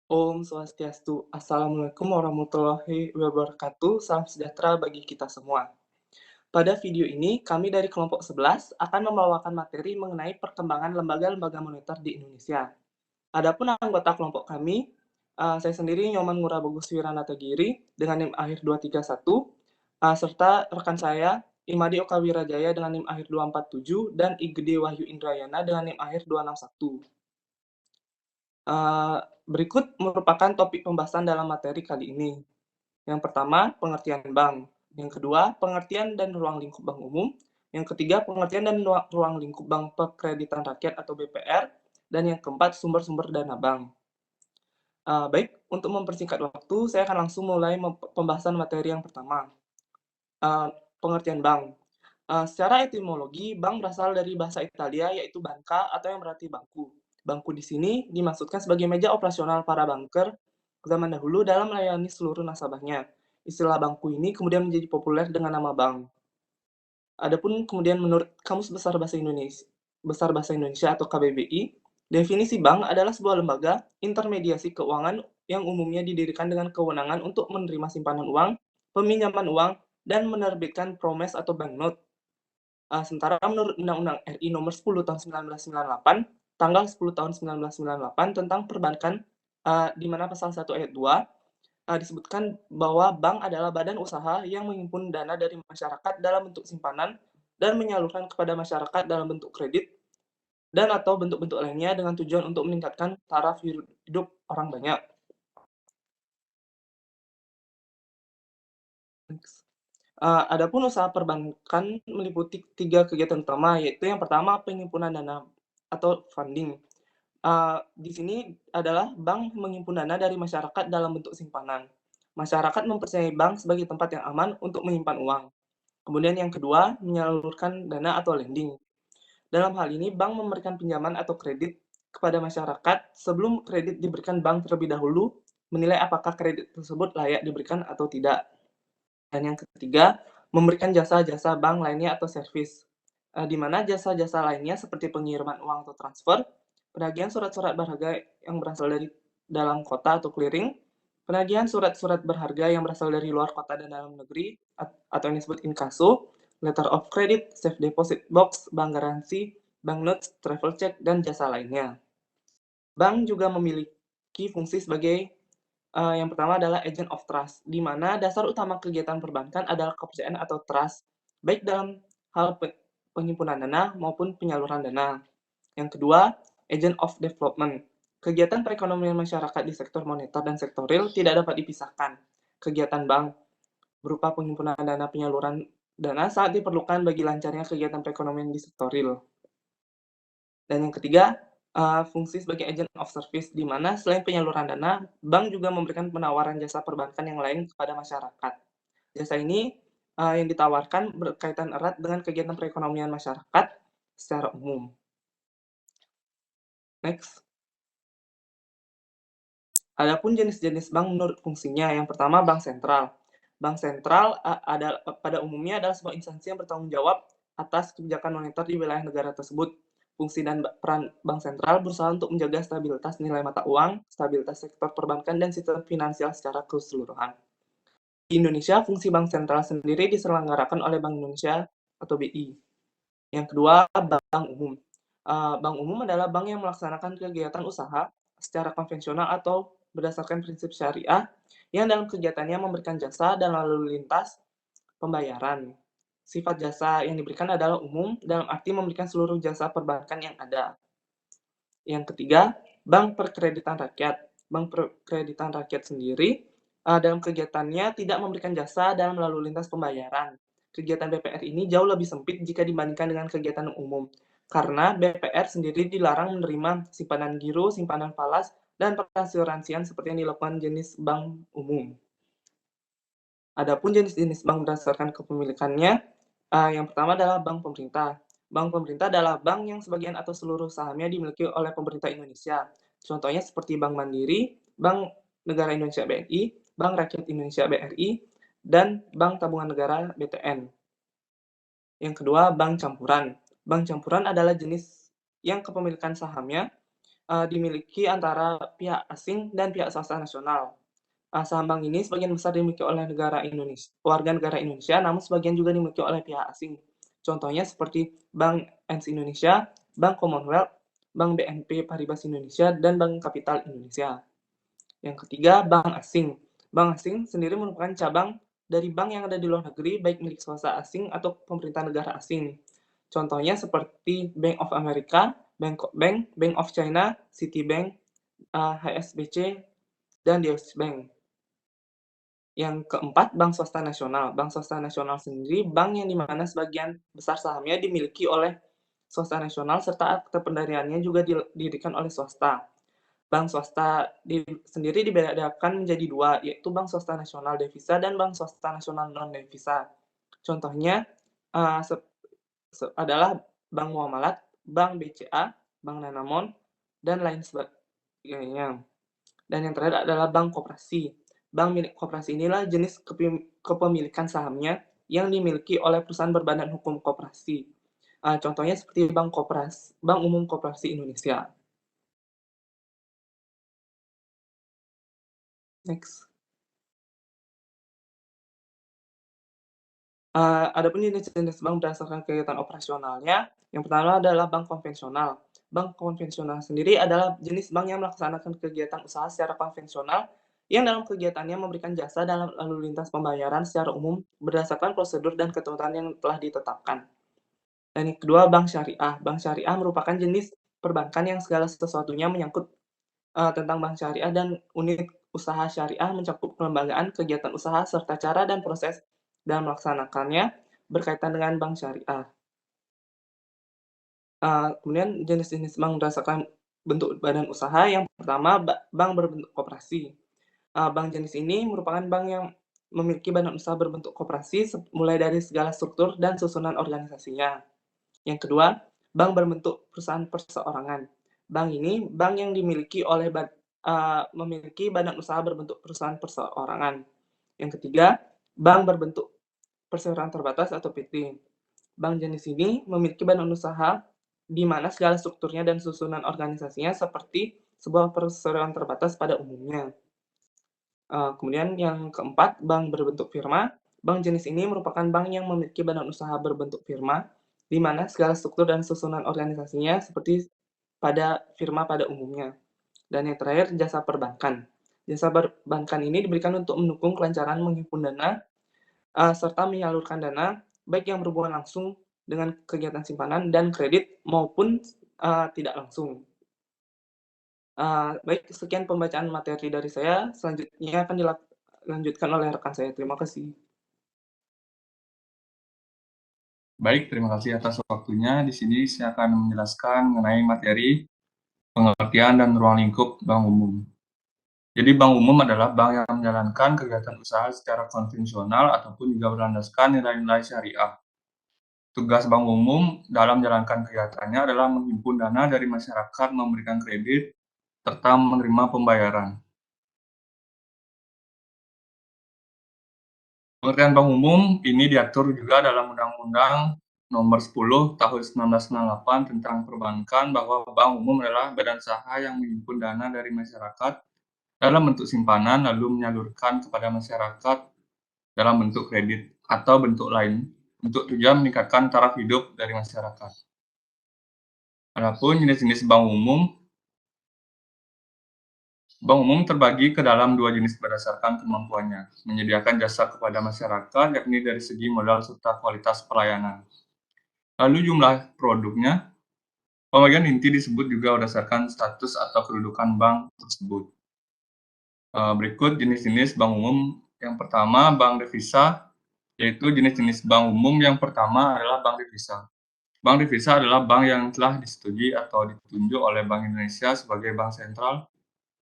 Om Swastiastu. Assalamualaikum warahmatullahi wabarakatuh. Salam sejahtera bagi kita semua. Pada video ini, kami dari kelompok 11 akan membawakan materi mengenai perkembangan lembaga-lembaga moneter di Indonesia. Adapun anggota kelompok kami, saya sendiri Nyoman Ngurah Wiranata Giri dengan NIM akhir 231, serta rekan saya Imadi Oka Wirajaya dengan NIM akhir 247 dan Igede Wahyu Indrayana dengan NIM akhir 261. Berikut merupakan topik pembahasan dalam materi kali ini. Yang pertama, pengertian bank. Yang kedua, pengertian dan ruang lingkup bank umum. Yang ketiga, pengertian dan ruang lingkup bank perkreditan rakyat atau BPR. Dan yang keempat, sumber-sumber dana bank. Baik, untuk mempersingkat waktu, saya akan langsung mulai pembahasan materi yang pertama. Pengertian bank. Secara etimologi, bank berasal dari bahasa Italia yaitu banca atau yang berarti bangku. Bangku di sini dimaksudkan sebagai meja operasional para banker zaman dahulu dalam melayani seluruh nasabahnya. Istilah bangku ini kemudian menjadi populer dengan nama bank. Adapun kemudian menurut Kamus Besar Bahasa Indonesia atau KBBI, definisi bank adalah sebuah lembaga intermediasi keuangan yang umumnya didirikan dengan kewenangan untuk menerima simpanan uang, peminjaman uang, dan menerbitkan promes atau banknote. Sementara menurut Undang-Undang RI Nomor 10 Tahun 1998, tanggal 10 Tahun 1998 tentang perbankan, di mana pasal 1 ayat 2 disebutkan bahwa bank adalah badan usaha yang menghimpun dana dari masyarakat dalam bentuk simpanan dan menyalurkan kepada masyarakat dalam bentuk kredit dan atau bentuk-bentuk lainnya dengan tujuan untuk meningkatkan taraf hidup orang banyak. Adapun usaha perbankan meliputi 3 kegiatan utama, yaitu yang pertama penghimpunan dana atau funding. Di sini adalah bank menghimpun dana dari masyarakat dalam bentuk simpanan. Masyarakat mempercayai bank sebagai tempat yang aman untuk menyimpan uang. Kemudian yang kedua, menyalurkan dana atau lending. Dalam hal ini, bank memberikan pinjaman atau kredit kepada masyarakat sebelum kredit diberikan bank terlebih dahulu menilai apakah kredit tersebut layak diberikan atau tidak. Dan yang ketiga, memberikan jasa-jasa bank lainnya atau servis, di mana jasa-jasa lainnya seperti pengiriman uang atau transfer, penagihan surat-surat berharga yang berasal dari dalam kota atau clearing, penagihan surat-surat berharga yang berasal dari luar kota dan dalam negeri, atau yang disebut inkaso, letter of credit, safe deposit box, bank garansi, banknotes, travel check, dan jasa lainnya. Bank juga memiliki fungsi sebagai yang pertama adalah agent of trust, di mana dasar utama kegiatan perbankan adalah kepercayaan atau trust, baik dalam hal penghimpunan dana maupun penyaluran dana. Yang kedua, agent of development. Kegiatan perekonomian masyarakat di sektor moneter dan sektor real tidak dapat dipisahkan. Kegiatan bank berupa penghimpunan dana penyaluran dana saat diperlukan bagi lancarnya kegiatan perekonomian di sektor real. Dan yang ketiga, fungsi sebagai agent of service, di mana selain penyaluran dana, bank juga memberikan penawaran jasa perbankan yang lain kepada masyarakat. Jasa ini yang ditawarkan berkaitan erat dengan kegiatan perekonomian masyarakat secara umum. Next. Adapun jenis-jenis bank menurut fungsinya, yang pertama bank sentral. Bank sentral pada umumnya adalah sebuah instansi yang bertanggung jawab atas kebijakan moneter di wilayah negara tersebut. Fungsi dan peran bank sentral berusaha untuk menjaga stabilitas nilai mata uang, stabilitas sektor perbankan, dan sistem finansial secara keseluruhan. Di Indonesia, fungsi bank sentral sendiri diselenggarakan oleh Bank Indonesia atau BI. Yang kedua, bank umum. Bank umum adalah bank yang melaksanakan kegiatan usaha secara konvensional atau berdasarkan prinsip syariah yang dalam kegiatannya memberikan jasa dan lalu lintas pembayaran. Sifat jasa yang diberikan adalah umum dalam arti memberikan seluruh jasa perbankan yang ada. Yang ketiga, bank perkreditan rakyat. Bank perkreditan rakyat sendiri dalam kegiatannya tidak memberikan jasa dalam lalu lintas pembayaran. Kegiatan BPR ini jauh lebih sempit jika dibandingkan dengan kegiatan umum, karena BPR sendiri dilarang menerima simpanan giro, simpanan falas, dan perasuransian seperti yang dilakukan jenis bank umum. Adapun jenis-jenis bank berdasarkan kepemilikannya, yang pertama adalah bank pemerintah. Bank pemerintah adalah bank yang sebagian atau seluruh sahamnya dimiliki oleh pemerintah Indonesia. Contohnya seperti Bank Mandiri, Bank Negara Indonesia BNI, Bank Rakyat Indonesia BRI, dan Bank Tabungan Negara BTN. Yang kedua, bank campuran. Bank campuran adalah jenis yang kepemilikan sahamnya dimiliki antara pihak asing dan pihak swasta nasional. Saham bank ini sebagian besar dimiliki oleh warga negara Indonesia, namun sebagian juga dimiliki oleh pihak asing. Contohnya seperti Bank ENS Indonesia, Bank Commonwealth, Bank BNP Paribas Indonesia, dan Bank Kapital Indonesia. Yang ketiga, bank asing. Bank asing sendiri merupakan cabang dari bank yang ada di luar negeri, baik milik swasta asing atau pemerintah negara asing. Contohnya seperti Bank of America, Bangkok Bank, Bank of China, Citibank, HSBC, dan Deutsche Bank. Yang keempat, bank swasta nasional. Bank swasta nasional sendiri bank yang dimana sebagian besar sahamnya dimiliki oleh swasta nasional serta akte pendiriannya juga didirikan oleh swasta. Bank swasta sendiri dibedakan menjadi dua, yaitu bank swasta nasional devisa dan bank swasta nasional non-devisa. Contohnya adalah Bank Muamalat, Bank BCA, Bank Danamon, dan lain sebagainya. Dan yang terakhir adalah bank koperasi. Bank milik koperasi inilah jenis kepemilikan sahamnya yang dimiliki oleh perusahaan berbadan hukum koperasi. Contohnya seperti Bank Umum Koperasi Indonesia. Next. Adapun jenis-jenis bank berdasarkan kegiatan operasionalnya, yang pertama adalah bank konvensional. Bank konvensional sendiri adalah jenis bank yang melaksanakan kegiatan usaha secara konvensional, yang dalam kegiatannya memberikan jasa dalam lalu lintas pembayaran secara umum berdasarkan prosedur dan ketentuan yang telah ditetapkan. Dan yang kedua, bank syariah. Bank syariah merupakan jenis perbankan yang segala sesuatunya menyangkut tentang bank syariah, dan unit usaha syariah mencakup pelembagaan kegiatan usaha serta cara dan proses dalam melaksanakannya berkaitan dengan bank syariah. Kemudian jenis-jenis bank berdasarkan bentuk badan usaha, yang pertama bank berbentuk koperasi. Bank jenis ini merupakan bank yang memiliki badan usaha berbentuk koperasi mulai dari segala struktur dan susunan organisasinya. Yang kedua, bank berbentuk perusahaan perseorangan. Bank ini bank yang memiliki badan usaha berbentuk perusahaan perseorangan. Yang ketiga, bank berbentuk perseroan terbatas atau PT. Bank jenis ini memiliki badan usaha di mana segala strukturnya dan susunan organisasinya seperti sebuah perseroan terbatas pada umumnya. Kemudian yang keempat, bank berbentuk firma. Bank jenis ini merupakan bank yang memiliki badan usaha berbentuk firma, di mana segala struktur dan susunan organisasinya seperti pada firma pada umumnya. Dan yang terakhir, jasa perbankan. Jasa perbankan ini diberikan untuk mendukung kelancaran menghimpun dana, serta menyalurkan dana, baik yang berhubungan langsung dengan kegiatan simpanan dan kredit maupun tidak langsung. Baik, sekian pembacaan materi dari saya. Selanjutnya akan dilanjutkan oleh rekan saya. Terima kasih. Baik, terima kasih atas waktunya. Di sini saya akan menjelaskan mengenai materi pengertian dan ruang lingkup bank umum. Jadi bank umum adalah bank yang menjalankan kegiatan usaha secara konvensional ataupun juga berlandaskan nilai-nilai syariah. Tugas bank umum dalam menjalankan kegiatannya adalah menghimpun dana dari masyarakat, memberikan kredit, serta menerima pembayaran. Pengertian bank umum ini diatur juga dalam Undang-Undang Nomor 10 Tahun 1998 tentang perbankan, bahwa bank umum adalah badan usaha yang menghimpun dana dari masyarakat dalam bentuk simpanan lalu menyalurkan kepada masyarakat dalam bentuk kredit atau bentuk lain untuk tujuan meningkatkan taraf hidup dari masyarakat. Adapun jenis-jenis bank umum terbagi ke dalam dua jenis berdasarkan kemampuannya, menyediakan jasa kepada masyarakat, yakni dari segi modal serta kualitas pelayanan. Lalu jumlah produknya, pembagian inti disebut juga berdasarkan status atau kedudukan bank tersebut. Berikut jenis-jenis bank umum. Yang pertama, bank devisa, yaitu jenis-jenis bank umum yang pertama adalah bank devisa. Bank devisa adalah bank yang telah disetujui atau ditunjuk oleh Bank Indonesia sebagai bank sentral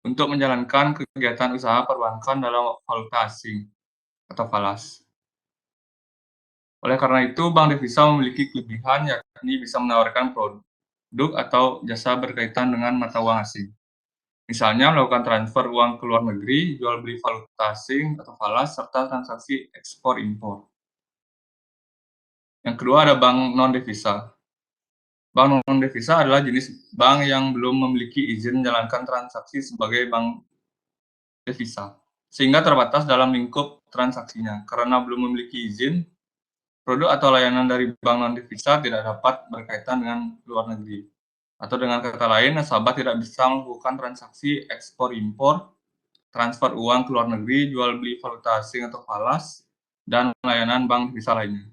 untuk menjalankan kegiatan usaha perbankan dalam valuta asing atau falas. Oleh karena itu, bank devisa memiliki kelebihan, yakni bisa menawarkan produk atau jasa berkaitan dengan mata uang asing. Misalnya melakukan transfer uang ke luar negeri, jual beli valuta asing atau falas, serta transaksi ekspor impor. Yang kedua ada bank non devisa. Bank non-devisa adalah jenis bank yang belum memiliki izin menjalankan transaksi sebagai bank devisa, sehingga terbatas dalam lingkup transaksinya. Karena belum memiliki izin, produk atau layanan dari bank non-devisa tidak dapat berkaitan dengan luar negeri. Atau dengan kata lain, nasabah tidak bisa melakukan transaksi ekspor-impor, transfer uang ke luar negeri, jual beli valuta asing atau falas, dan layanan bank devisa lainnya.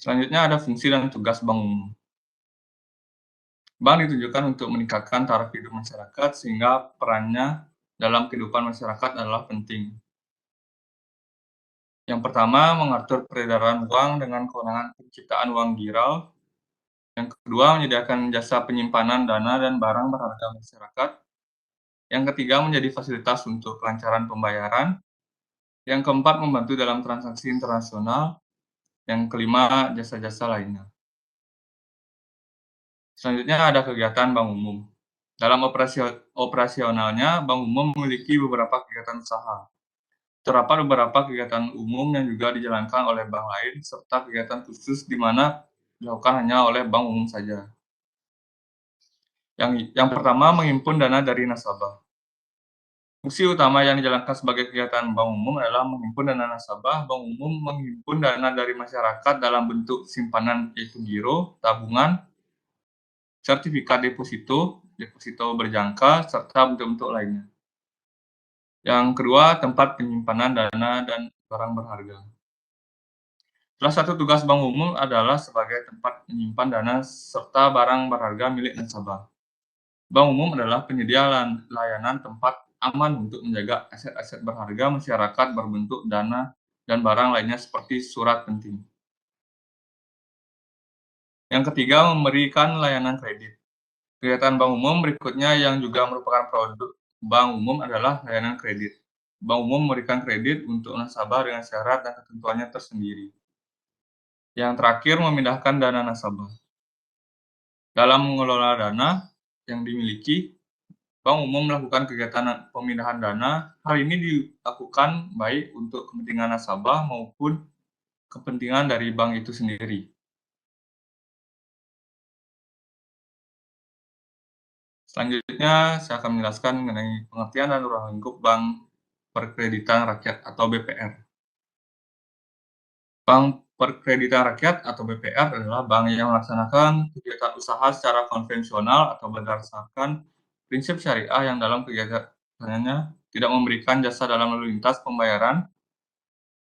Selanjutnya ada fungsi dan tugas bank umum. Bank ditujukan untuk meningkatkan taraf hidup masyarakat sehingga perannya dalam kehidupan masyarakat adalah penting. Yang pertama, mengatur peredaran uang dengan kewenangan penciptaan uang giral. Yang kedua, menyediakan jasa penyimpanan dana dan barang berharga masyarakat. Yang ketiga, menjadi fasilitas untuk kelancaran pembayaran. Yang keempat, membantu dalam transaksi internasional. Yang kelima, jasa-jasa lainnya. Selanjutnya ada kegiatan bank umum. Dalam operasionalnya, bank umum memiliki beberapa kegiatan usaha. Terdapat beberapa kegiatan umum yang juga dijalankan oleh bank lain, serta kegiatan khusus di mana dilakukan hanya oleh bank umum saja. Yang pertama, menghimpun dana dari nasabah. Fungsi utama yang dijalankan sebagai kegiatan bank umum adalah menghimpun dana nasabah. Bank umum menghimpun dana dari masyarakat dalam bentuk simpanan yaitu giro, tabungan, sertifikat deposito, deposito berjangka, serta bentuk-bentuk lainnya. Yang kedua, tempat penyimpanan dana dan barang berharga. Salah satu tugas bank umum adalah sebagai tempat menyimpan dana serta barang berharga milik nasabah. Bank umum adalah penyedia layanan tempat aman untuk menjaga aset-aset berharga masyarakat berbentuk dana dan barang lainnya seperti surat penting. Yang ketiga, memberikan layanan kredit. Kegiatan bank umum berikutnya yang juga merupakan produk bank umum adalah layanan kredit. Bank umum memberikan kredit untuk nasabah dengan syarat dan ketentuannya tersendiri. Yang terakhir, memindahkan dana nasabah. Dalam mengelola dana yang dimiliki, bank umum melakukan kegiatan pemindahan dana. Hal ini dilakukan baik untuk kepentingan nasabah maupun kepentingan dari bank itu sendiri. Selanjutnya, saya akan menjelaskan mengenai pengertian dan ruang lingkup Bank Perkreditan Rakyat atau BPR. Bank Perkreditan Rakyat atau BPR adalah bank yang melaksanakan kegiatan usaha secara konvensional atau berdasarkan prinsip syariah yang dalam kegiatannya tidak memberikan jasa dalam lalu lintas pembayaran.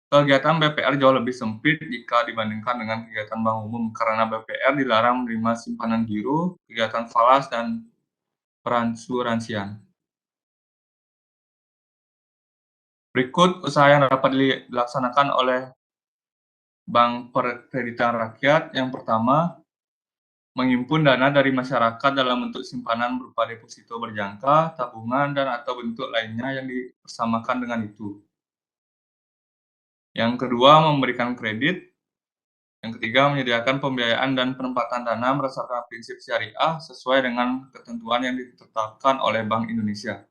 Kegiatan BPR jauh lebih sempit jika dibandingkan dengan kegiatan bank umum karena BPR dilarang menerima simpanan giro, kegiatan falas, dan perasuransian. Berikut usaha yang dapat dilaksanakan oleh Bank Perkreditan Rakyat. Yang pertama, menghimpun dana dari masyarakat dalam bentuk simpanan berupa deposito berjangka, tabungan, dan atau bentuk lainnya yang dipersamakan dengan itu. Yang kedua, memberikan kredit. Yang ketiga, menyediakan pembiayaan dan penempatan dana berdasarkan prinsip syariah sesuai dengan ketentuan yang ditetapkan oleh Bank Indonesia.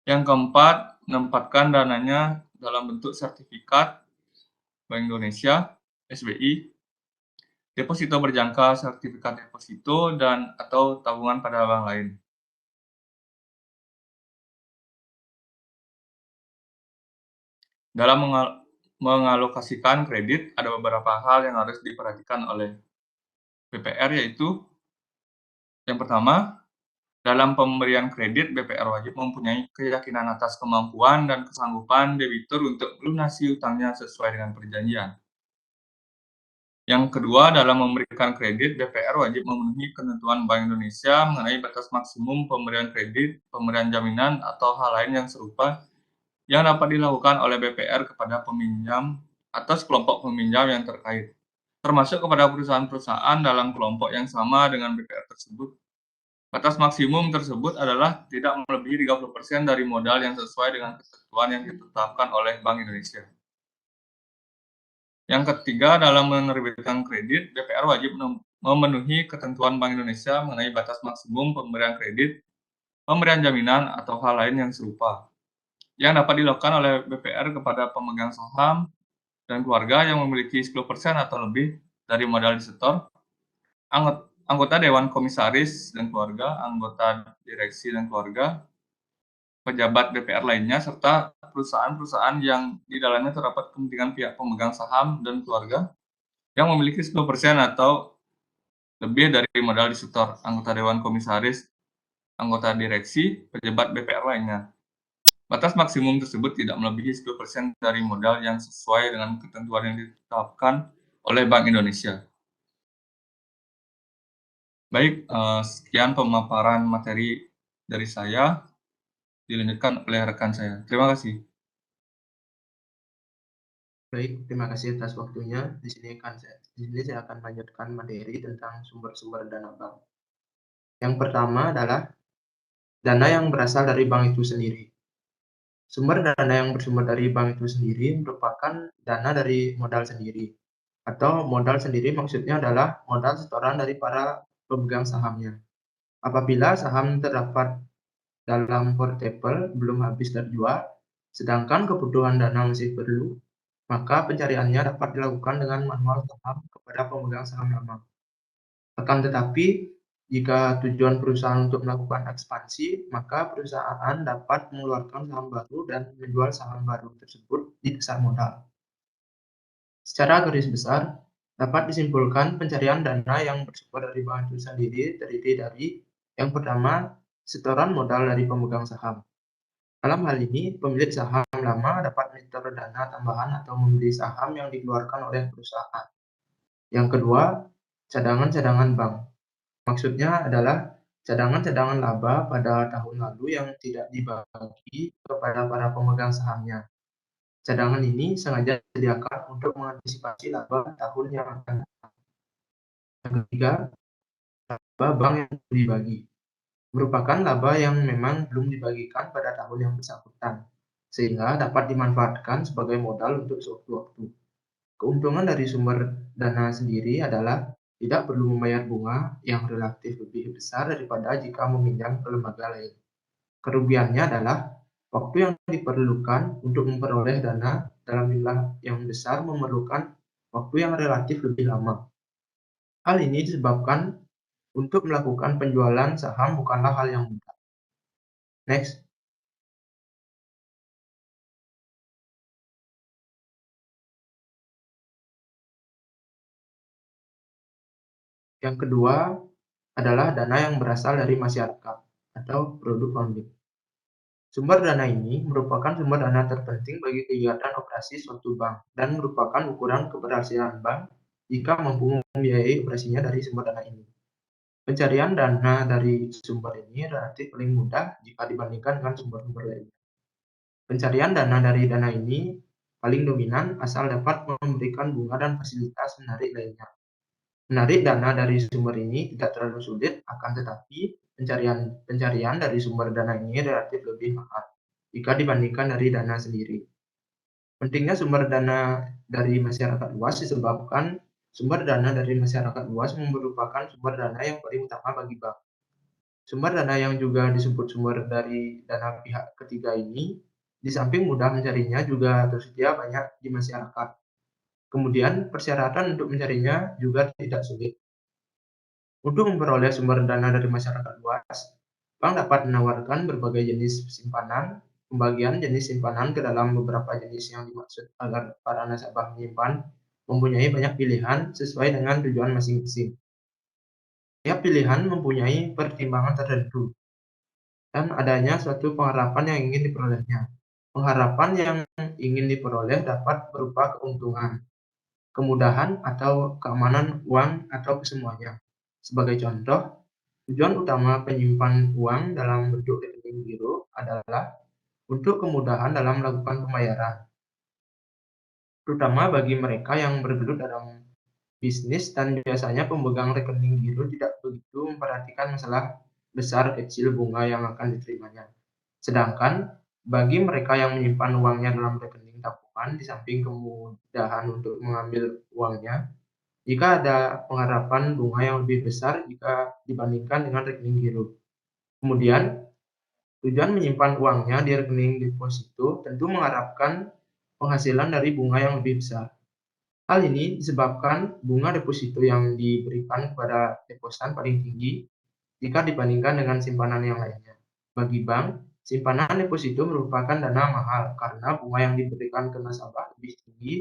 Yang keempat, menempatkan dananya dalam bentuk sertifikat Bank Indonesia, SBI, deposito berjangka, sertifikat deposito, dan atau tabungan pada bank lain. Dalam mengalokasikan kredit, ada beberapa hal yang harus diperhatikan oleh BPR, yaitu yang pertama, dalam pemberian kredit, BPR wajib mempunyai keyakinan atas kemampuan dan kesanggupan debitur untuk melunasi utangnya sesuai dengan perjanjian. Yang kedua, dalam memberikan kredit, BPR wajib memenuhi ketentuan Bank Indonesia mengenai batas maksimum pemberian kredit, pemberian jaminan, atau hal lain yang serupa yang dapat dilakukan oleh BPR kepada peminjam atau sekelompok peminjam yang terkait, termasuk kepada perusahaan-perusahaan dalam kelompok yang sama dengan BPR tersebut. Batas maksimum tersebut adalah tidak melebihi 30% dari modal yang sesuai dengan ketentuan yang ditetapkan oleh Bank Indonesia. Yang ketiga, dalam menerbitkan kredit, BPR wajib memenuhi ketentuan Bank Indonesia mengenai batas maksimum pemberian kredit, pemberian jaminan, atau hal lain yang serupa. yang dapat dilakukan oleh BPR kepada pemegang saham dan keluarga yang memiliki 10% atau lebih dari modal disetor, anggota Dewan Komisaris dan keluarga, anggota direksi dan keluarga, pejabat BPR lainnya, serta perusahaan-perusahaan yang di dalamnya terdapat kepentingan pihak pemegang saham dan keluarga yang memiliki 10% atau lebih dari modal disetor, anggota Dewan Komisaris, anggota direksi, pejabat BPR lainnya. Batas maksimum tersebut tidak melebihi 10% dari modal yang sesuai dengan ketentuan yang ditetapkan oleh Bank Indonesia. Baik, sekian pemaparan materi dari saya, dilanjutkan oleh rekan saya. Terima kasih. Baik, terima kasih atas waktunya. Di sini saya akan melanjutkan materi tentang sumber-sumber dana bank. Yang pertama adalah dana yang berasal dari bank itu sendiri. Sumber dana yang bersumber dari bank itu sendiri merupakan dana dari modal sendiri. Atau modal sendiri maksudnya adalah modal setoran dari para pemegang sahamnya. Apabila saham terdapat dalam portfolio belum habis terjual, sedangkan kebutuhan dana masih perlu, maka pencariannya dapat dilakukan dengan manual saham kepada pemegang saham lama. Akan tetapi, jika tujuan perusahaan untuk melakukan ekspansi, maka perusahaan dapat mengeluarkan saham baru dan menjual saham baru tersebut di pasar modal. Secara garis besar, dapat disimpulkan pencarian dana yang bersumber dari bank itu sendiri terdiri dari yang pertama, setoran modal dari pemegang saham. Dalam hal ini, pemilik saham lama dapat menyetor dana tambahan atau membeli saham yang dikeluarkan oleh perusahaan. Yang kedua, cadangan-cadangan bank. Maksudnya adalah cadangan-cadangan laba pada tahun lalu yang tidak dibagi kepada para pemegang sahamnya. Cadangan ini sengaja disediakan untuk mengantisipasi laba tahun yang akan datang. Yang ketiga, laba bank yang belum dibagi. Merupakan laba yang memang belum dibagikan pada tahun yang bersangkutan, sehingga dapat dimanfaatkan sebagai modal untuk sewaktu-waktu. Keuntungan dari sumber dana sendiri adalah tidak perlu membayar bunga yang relatif lebih besar daripada jika meminjam ke lembaga lain. Kerugiannya adalah waktu yang diperlukan untuk memperoleh dana dalam jumlah yang besar memerlukan waktu yang relatif lebih lama. Hal ini disebabkan untuk melakukan penjualan saham bukanlah hal yang mudah. Next. Yang kedua adalah dana yang berasal dari masyarakat atau produk funding. Sumber dana ini merupakan sumber dana terpenting bagi kegiatan operasi suatu bank dan merupakan ukuran keberhasilan bank jika mampu membiayai operasinya dari sumber dana ini. Pencarian dana dari sumber ini relatif paling mudah jika dibandingkan dengan sumber-sumber lain. Pencarian dana dari dana ini paling dominan asal dapat memberikan bunga dan fasilitas menarik lainnya. Menarik dana dari sumber ini tidak terlalu sulit, akan tetapi pencarian dari sumber dana ini relatif lebih mahal jika dibandingkan dari dana sendiri. Pentingnya sumber dana dari masyarakat luas disebabkan sumber dana dari masyarakat luas merupakan sumber dana yang paling utama bagi bank. Sumber dana yang juga disebut sumber dari dana pihak ketiga ini, di samping mudah mencarinya juga tersedia banyak di masyarakat. Kemudian persyaratan untuk mencarinya juga tidak sulit. Untuk memperoleh sumber dana dari masyarakat luas, bank dapat menawarkan berbagai jenis simpanan, pembagian jenis simpanan ke dalam beberapa jenis yang dimaksud agar para nasabah menyimpan mempunyai banyak pilihan sesuai dengan tujuan masing-masing. Setiap pilihan mempunyai pertimbangan tertentu dan adanya suatu pengharapan yang ingin diperolehnya. Pengharapan yang ingin diperoleh dapat berupa keuntungan, kemudahan, atau keamanan uang atau kesemuanya. Sebagai contoh, tujuan utama penyimpan uang dalam bentuk rekening giro adalah untuk kemudahan dalam melakukan pembayaran, terutama bagi mereka yang bergelut dalam bisnis dan biasanya pemegang rekening giro tidak begitu memperhatikan masalah besar kecil bunga yang akan diterimanya. Sedangkan bagi mereka yang menyimpan uangnya dalam rekening tabungan, di samping kemudahan untuk mengambil uangnya, jika ada pengharapan bunga yang lebih besar jika dibandingkan dengan rekening giro. Kemudian, Tujuan menyimpan uangnya di rekening deposito tentu mengharapkan penghasilan dari bunga yang lebih besar. Hal ini disebabkan bunga deposito yang diberikan kepada deposan paling tinggi jika dibandingkan dengan simpanan yang lainnya. Bagi bank, simpanan deposito merupakan dana mahal karena bunga yang diberikan ke nasabah lebih tinggi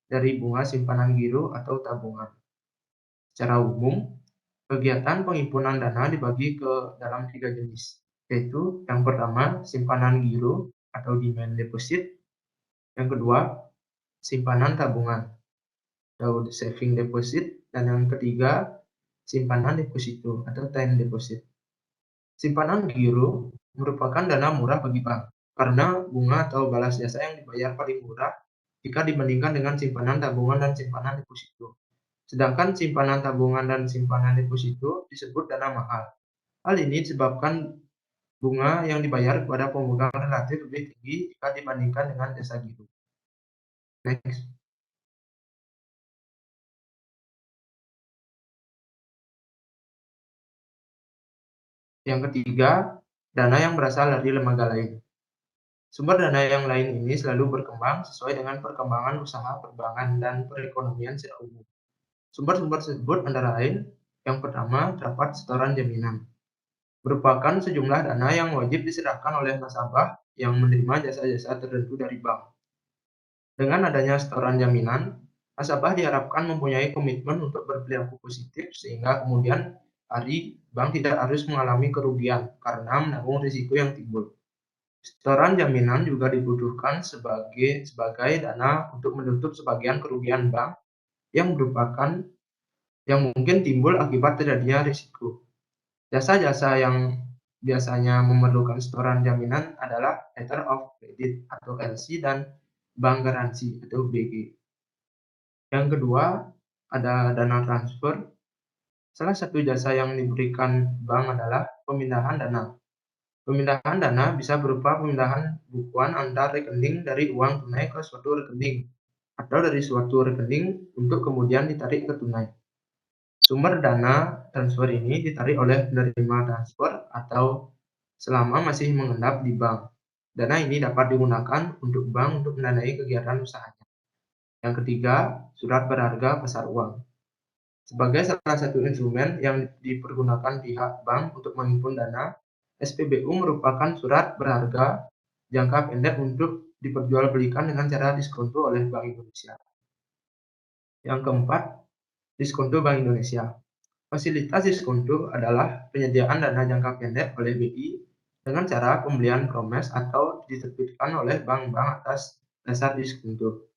dari bunga simpanan giro atau tabungan. Secara umum, kegiatan penghimpunan dana dibagi ke dalam 3 jenis, yaitu yang pertama simpanan giro atau demand deposit, yang kedua simpanan tabungan atau saving deposit, dan yang ketiga simpanan deposito atau time deposit. Simpanan giro merupakan dana murah bagi bank karena bunga atau balas jasa yang dibayar paling murah jika dibandingkan dengan simpanan tabungan dan simpanan deposito. Sedangkan simpanan tabungan dan simpanan deposito disebut dana mahal. Hal ini disebabkan bunga yang dibayar kepada pemegang relatif lebih tinggi jika dibandingkan dengan jasa giro. Next. Yang ketiga, dana yang berasal dari lembaga lain. Sumber dana yang lain ini selalu berkembang sesuai dengan perkembangan usaha perbankan dan perekonomian secara umum. Sumber-sumber tersebut antara lain, yang pertama terdapat setoran jaminan, merupakan sejumlah dana yang wajib diserahkan oleh nasabah yang menerima jasa-jasa tertentu dari bank. Dengan adanya setoran jaminan, nasabah diharapkan mempunyai komitmen untuk berperilaku positif sehingga kemudian hari bank tidak harus mengalami kerugian karena menanggung risiko yang timbul. Setoran jaminan juga dibutuhkan sebagai dana untuk menutup sebagian kerugian bank yang mungkin timbul akibat terjadinya risiko. Jasa-jasa yang biasanya memerlukan setoran jaminan adalah letter of credit atau LC dan bank garansi atau BG. Yang kedua, ada dana transfer. Salah satu jasa yang diberikan bank adalah pemindahan dana. Pemindahan dana bisa berupa pemindahan bukuan antar rekening dari uang tunai ke suatu rekening atau dari suatu rekening untuk kemudian ditarik ke tunai. Sumber dana transfer ini ditarik oleh penerima transfer atau selama masih mengendap di bank. Dana ini dapat digunakan untuk bank untuk mendanai kegiatan usahanya. Yang ketiga, surat berharga pasar uang. Sebagai salah satu instrumen yang dipergunakan pihak bank untuk menghimpun dana, SPBU merupakan surat berharga jangka pendek untuk diperjualbelikan dengan cara diskonto oleh Bank Indonesia. Yang keempat, diskonto Bank Indonesia. Fasilitas diskonto adalah penyediaan dana jangka pendek oleh BI dengan cara pembelian promes atau diterbitkan oleh bank-bank atas dasar diskonto.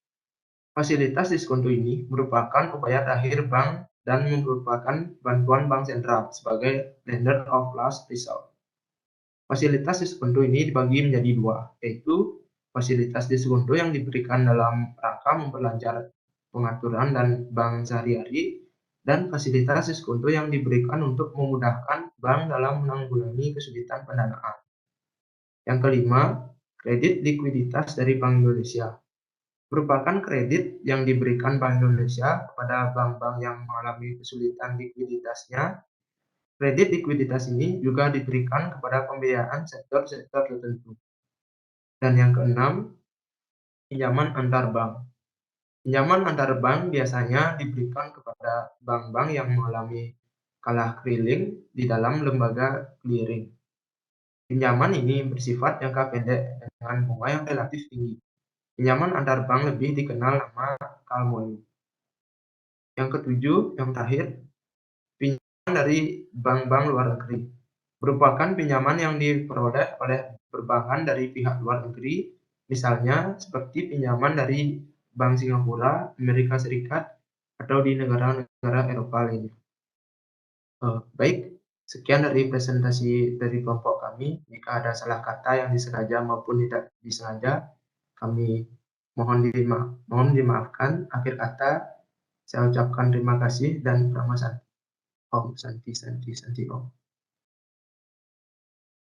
Fasilitas diskonto ini merupakan upaya terakhir bank dan merupakan bantuan bank sentral sebagai lender of last resort. Fasilitas diskonto ini dibagi menjadi dua, yaitu fasilitas diskonto yang diberikan dalam rangka memperlancar pengaturan dan bank sehari-hari, dan fasilitas diskonto yang diberikan untuk memudahkan bank dalam menanggulangi kesulitan pendanaan. Yang kelima, kredit likuiditas dari Bank Indonesia. Merupakan kredit yang diberikan Bank Indonesia kepada bank-bank yang mengalami kesulitan likuiditasnya. Kredit likuiditas ini juga diberikan kepada pembiayaan sektor-sektor tertentu. Dan yang keenam, pinjaman antar bank. Pinjaman antar bank biasanya diberikan kepada bank-bank yang mengalami kalah keliling di dalam lembaga clearing. Pinjaman ini bersifat jangka pendek dengan bunga yang relatif tinggi. Pinjaman antar bank lebih dikenal nama call money. Yang ketujuh, yang terakhir, pinjaman dari bank-bank luar negeri. Merupakan pinjaman yang diperoleh oleh perbankan dari pihak luar negeri, misalnya seperti pinjaman dari Bank Singapura, Amerika Serikat, atau di negara-negara Eropa lainnya. Baik, sekian dari presentasi dari kelompok kami. Jika ada salah kata yang disengaja maupun tidak disengaja, kami mohon dimaafkan. Akhir kata, saya ucapkan terima kasih dan Om Santi Om.